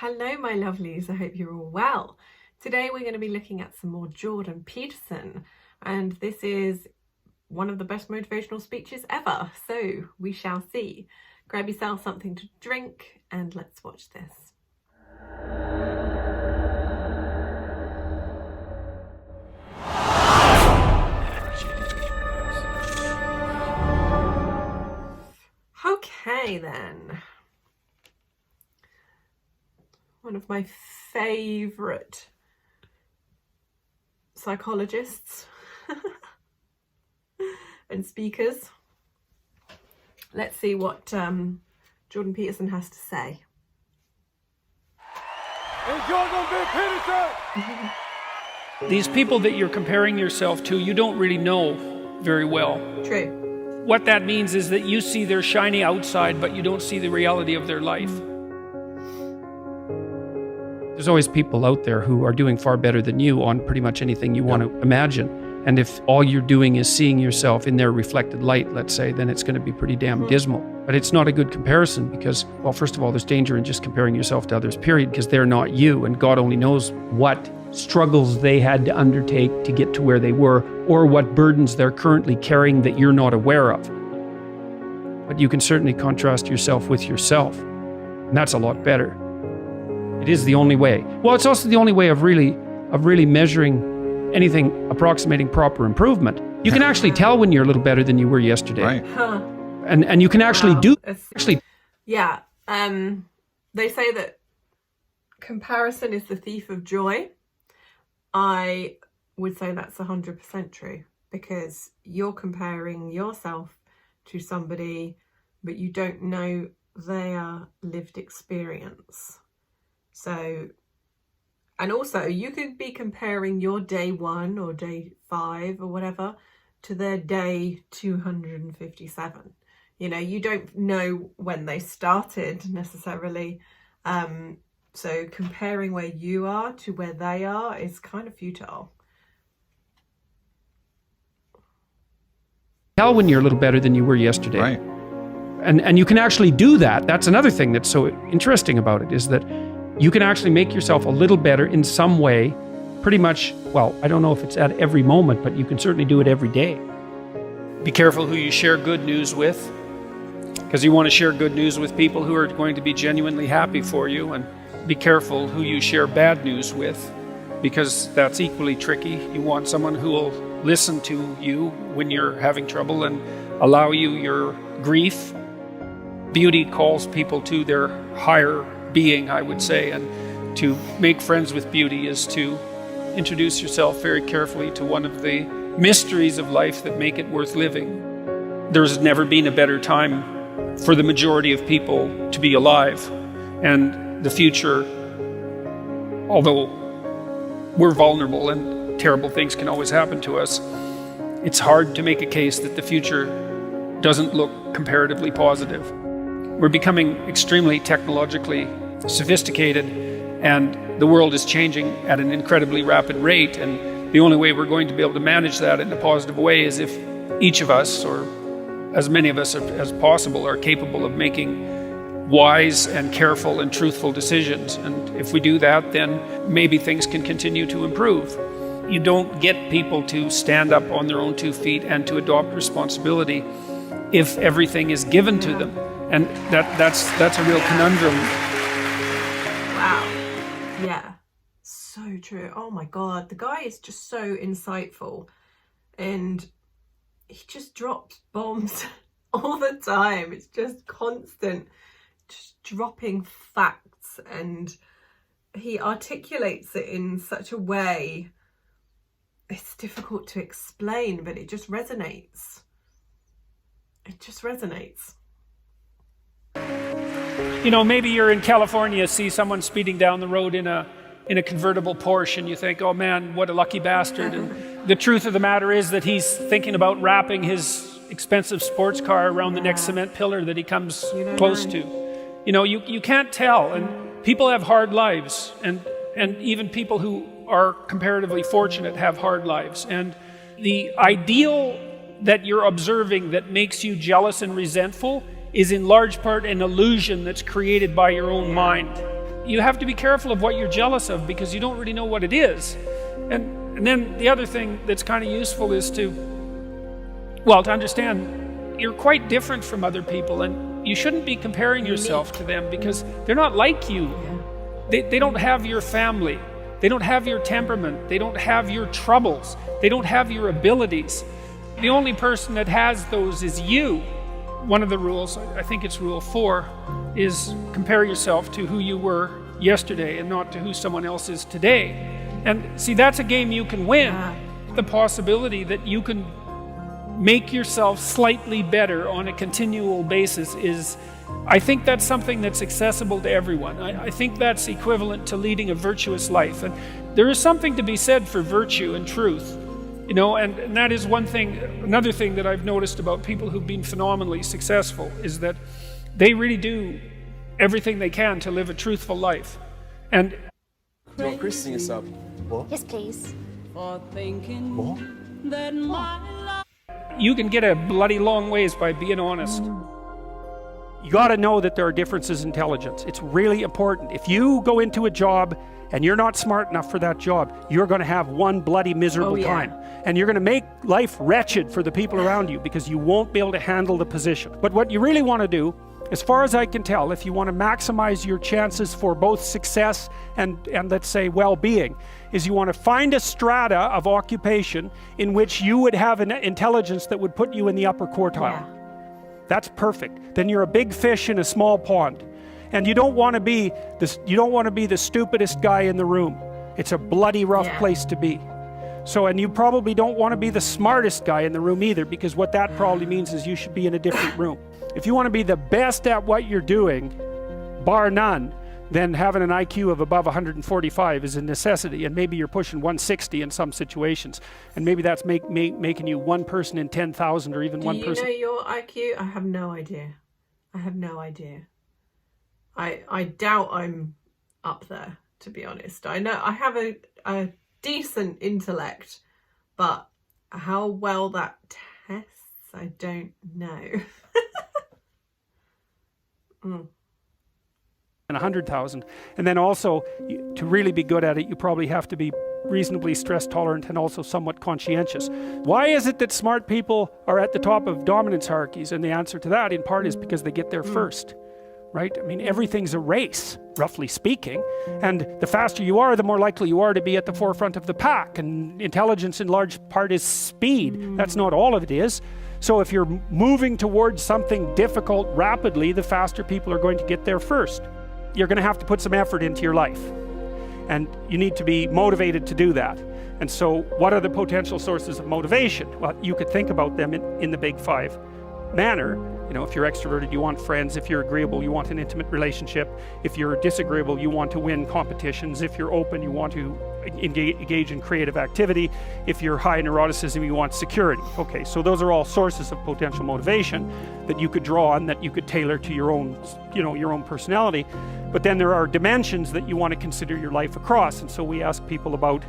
Hello, my lovelies. I hope you're all well. Today we're going to be looking at some more Jordan Peterson, and this is one of the best motivational speeches ever, so we shall see. Grab yourself something to drink and let's watch this. Okay then. One of my favourite psychologists and speakers. Let's see what Jordan Peterson has to say. Peterson! These people that you're comparing yourself to, you don't really know very well. True. What that means is that you see their shiny outside, but you don't see the reality of their life. There's always people out there who are doing far better than you on pretty much anything you want to imagine. And if all you're doing is seeing yourself in their reflected light, let's say, then it's going to be pretty damn dismal. But it's not a good comparison because, well, first of all, there's danger in just comparing yourself to others, period, because they're not you. And God only knows what struggles they had to undertake to get to where they were, or what burdens they're currently carrying that you're not aware of. But you can certainly contrast yourself with yourself. And that's a lot better. It is the only way. Well, it's also the only way of really measuring anything approximating proper improvement. You can actually tell when you're a little better than you were yesterday. Right. And you can actually Yeah. They say that comparison is the thief of joy. I would say that's 100% true, because you're comparing yourself to somebody, but you don't know their lived experience. So, and also you could be comparing your day 1 or day 5 or whatever to their day 257. You know, you don't know when they started necessarily. So comparing where you are to where they are is kind of futile. Tell when you're a little better than you were yesterday. Right. And you can actually do that. That's another thing that's so interesting about it, is that you can actually make yourself a little better in some way, pretty much, well, I don't know if it's at every moment, but you can certainly do it every day. Be careful who you share good news with, because you want to share good news with people who are going to be genuinely happy for you, and be careful who you share bad news with, because that's equally tricky. You want someone who will listen to you when you're having trouble and allow you your grief. Beauty calls people to their higher being, I would say, and to make friends with beauty is to introduce yourself very carefully to one of the mysteries of life that make it worth living. There's never been a better time for the majority of people to be alive, and the future, although we're vulnerable and terrible things can always happen to us, it's hard to make a case that the future doesn't look comparatively positive. We're becoming extremely technologically sophisticated, and the world is changing at an incredibly rapid rate, and the only way we're going to be able to manage that in a positive way is if each of us, or as many of us as possible, are capable of making wise and careful and truthful decisions. And if we do that, then maybe things can continue to improve. You don't get people to stand up on their own 2 feet and to adopt responsibility if everything is given to them. And that's a real conundrum. Wow. Yeah. So true. Oh my God. The guy is just so insightful, and he just drops bombs all the time. It's just constant, just dropping facts, and he articulates it in such a way, it's difficult to explain, but it just resonates. It just resonates. You know, maybe you're in California, see someone speeding down the road in a convertible Porsche, and you think, oh man, what a lucky bastard. And the truth of the matter is that he's thinking about wrapping his expensive sports car around the next cement pillar that he comes close to. You know, you can't tell, and people have hard lives, and even people who are comparatively fortunate have hard lives. And the ideal that you're observing that makes you jealous and resentful is in large part an illusion that's created by your own mind. you have to be careful of what you're jealous of because you don't really know what it is. And then the other thing that's kind of useful is to understand you're quite different from other people, and you shouldn't be comparing yourself to them because they're not like you. They don't have your family. They don't have your temperament. They don't have your troubles. They don't have your abilities. The only person that has those is you. One of the rules, I think it's rule 4, is compare yourself to who you were yesterday and not to who someone else is today. And see, that's a game you can win. The possibility that you can make yourself slightly better on a continual basis is, I think that's something that's accessible to everyone. I think that's equivalent to leading a virtuous life. And there is something to be said for virtue and truth. And that is one thing. Another thing that I've noticed about people who've been phenomenally successful is that they really do everything they can to live a truthful life. And Do you want Chris to sing us up? What? Yes, please. What? you can get a bloody long ways by being honest. You got to know that there are differences in intelligence. It's really important. If you go into a job and you're not smart enough for that job, you're going to have one bloody miserable time. And you're going to make life wretched for the people around you because you won't be able to handle the position. But what you really want to do, as far as I can tell, if you want to maximize your chances for both success and let's say well-being, is you want to find a strata of occupation in which you would have an intelligence that would put you in the upper quartile. That's perfect. Then you're a big fish in a small pond. And you don't want to be the stupidest guy in the room. It's a bloody rough place to be. So, and you probably don't want to be the smartest guy in the room either, because what that probably means is you should be in a different room. If you want to be the best at what you're doing, bar none, then having an IQ of above 145 is a necessity, and maybe you're pushing 160 in some situations, and maybe that's making you one person in 10,000 or even one person. Do you know your IQ? I have no idea. I have no idea. I doubt I'm up there, to be honest. I know I have a decent intellect, but how well that tests, I don't know. And 100,000. And then also, to really be good at it, you probably have to be reasonably stress tolerant and also somewhat conscientious. Why is it that smart people are at the top of dominance hierarchies? And the answer to that, in part, is because they get there first. Right? I mean, everything's a race, roughly speaking, and the faster you are, the more likely you are to be at the forefront of the pack, and intelligence in large part is speed. That's not all of it is. So if you're moving towards something difficult rapidly, the faster people are going to get there first. You're going to have to put some effort into your life, and you need to be motivated to do that. And so what are the potential sources of motivation? Well, you could think about them in the big five manner. You know, if you're extroverted, you want friends. If you're agreeable, you want an intimate relationship. If you're disagreeable, you want to win competitions. If you're open, you want to engage in creative activity. If you're high in neuroticism, you want security. Okay, so those are all sources of potential motivation that you could draw on, that you could tailor to your own, your own personality. But then there are dimensions that you want to consider your life across. And so we ask people about,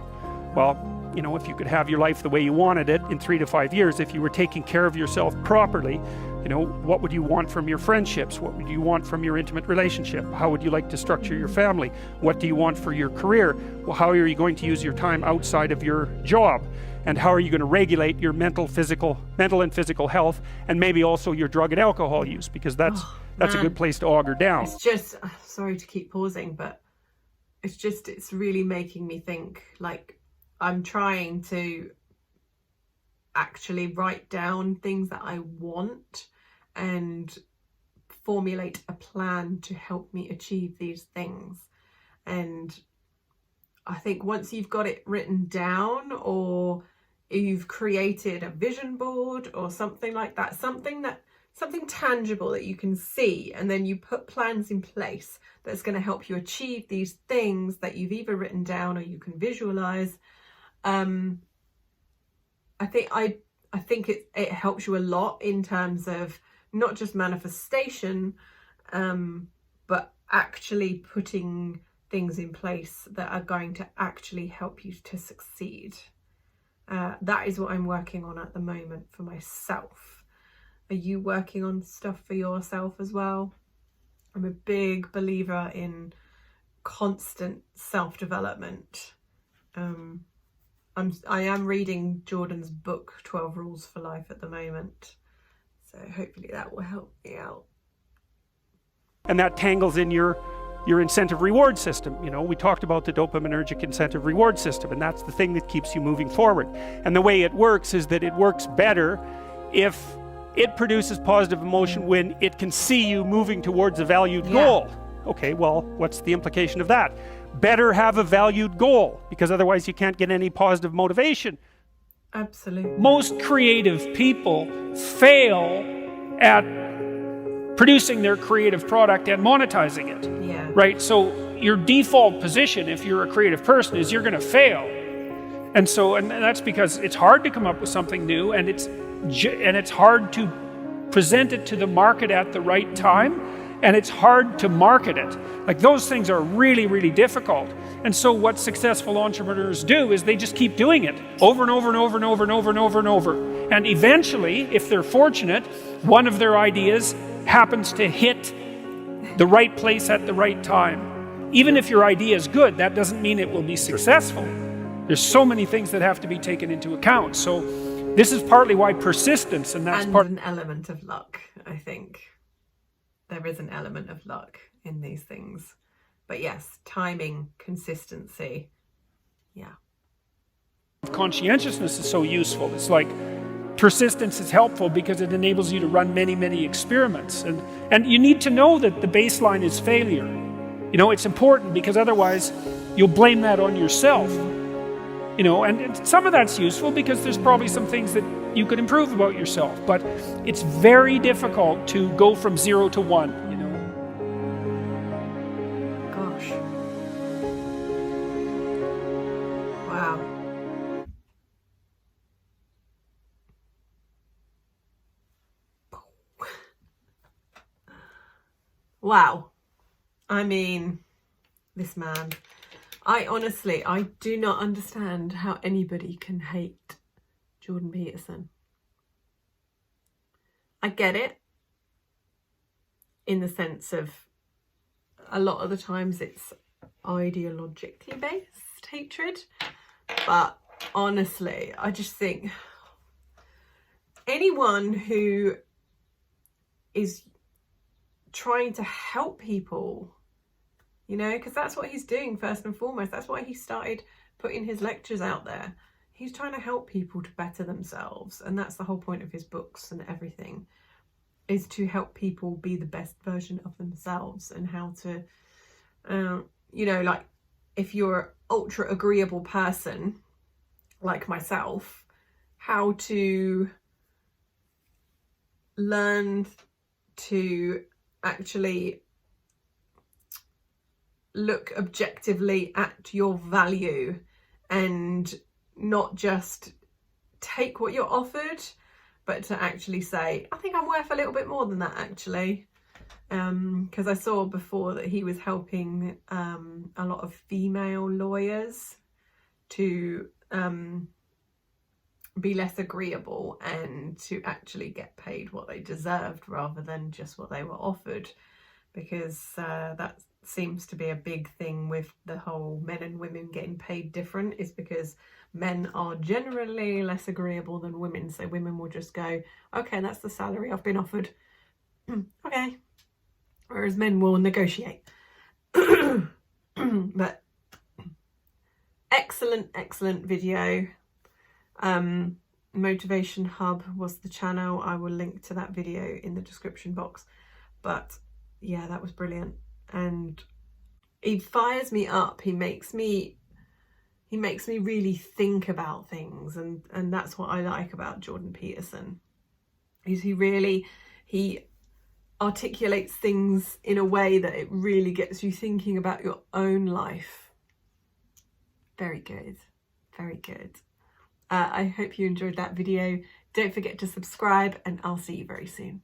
well, if you could have your life the way you wanted it in 3 to 5 years, if you were taking care of yourself properly, what would you want from your friendships? What would you want from your intimate relationship? How would you like to structure your family? What do you want for your career? Well, how are you going to use your time outside of your job? And how are you going to regulate your mental and physical health, and maybe also your drug and alcohol use, because that's a good place to auger down. It's just, sorry to keep pausing, but it's really making me think. Like, I'm trying to actually write down things that I want and formulate a plan to help me achieve these things. And I think once you've got it written down, or you've created a vision board or something like that, something tangible that you can see, and then you put plans in place that's going to help you achieve these things that you've either written down or you can visualize. I think it helps you a lot in terms of not just manifestation, but actually putting things in place that are going to actually help you to succeed. That is what I'm working on at the moment for myself. Are you working on stuff for yourself as well? I'm a big believer in constant self-development. I am reading Jordan's book 12 Rules for Life at the moment, so hopefully that will help me out. And that tangles in your incentive reward system. You know, we talked about the dopaminergic incentive reward system, and that's the thing that keeps you moving forward. And the way it works is that it works better if it produces positive emotion when it can see you moving towards a valued goal. Okay, well, what's the implication of that? Better have a valued goal, because otherwise you can't get any positive motivation. Absolutely. Most creative people fail at producing their creative product and monetizing it. Yeah. Right? So your default position, if you're a creative person, is you're going to fail. And that's because it's hard to come up with something new, and it's hard to present it to the market at the right time, and it's hard to market it. Like, those things are really, really difficult. And so what successful entrepreneurs do is they just keep doing it over and over and over and over and over and over and over. And eventually, if they're fortunate, one of their ideas happens to hit the right place at the right time. Even if your idea is good, that doesn't mean it will be successful. There's so many things that have to be taken into account. So this is partly why persistence, and an element of luck, I think. There is an element of luck in these things. But yes, timing, consistency, yeah. Conscientiousness is so useful. It's like persistence is helpful because it enables you to run many, many experiments. And you need to know that the baseline is failure. You know, it's important, because otherwise you'll blame that on yourself. You know, and some of that's useful because there's probably some things that you could improve about yourself. But it's very difficult to go from 0 to 1, you know. Gosh. Wow. Wow. I mean, this man. I do not understand how anybody can hate Jordan Peterson. I get it, in the sense of a lot of the times it's ideologically based hatred, but honestly, I just think anyone who is trying to help people, you know, because that's what he's doing first and foremost. That's why he started putting his lectures out there. He's trying to help people to better themselves. And that's the whole point of his books and everything, is to help people be the best version of themselves, and how to, you know, like, if you're an ultra agreeable person like myself, how to learn to actually look objectively at your value and not just take what you're offered, but to actually say, I think I'm worth a little bit more than that, actually. Because I saw before that he was helping a lot of female lawyers to be less agreeable and to actually get paid what they deserved rather than just what they were offered, because that seems to be a big thing with the whole men and women getting paid different, is because men are generally less agreeable than women. So women will just go, okay, that's the salary I've been offered. Okay. Whereas men will negotiate. But excellent video. Motivation Hub was the channel. I will link to that video in the description box. But yeah, that was brilliant. And he fires me up. He makes me really think about things, and that's what I like about Jordan Peterson. Is he articulates things in a way that it really gets you thinking about your own life. Very good. Very good. I hope you enjoyed that video. Don't forget to subscribe, and I'll see you very soon.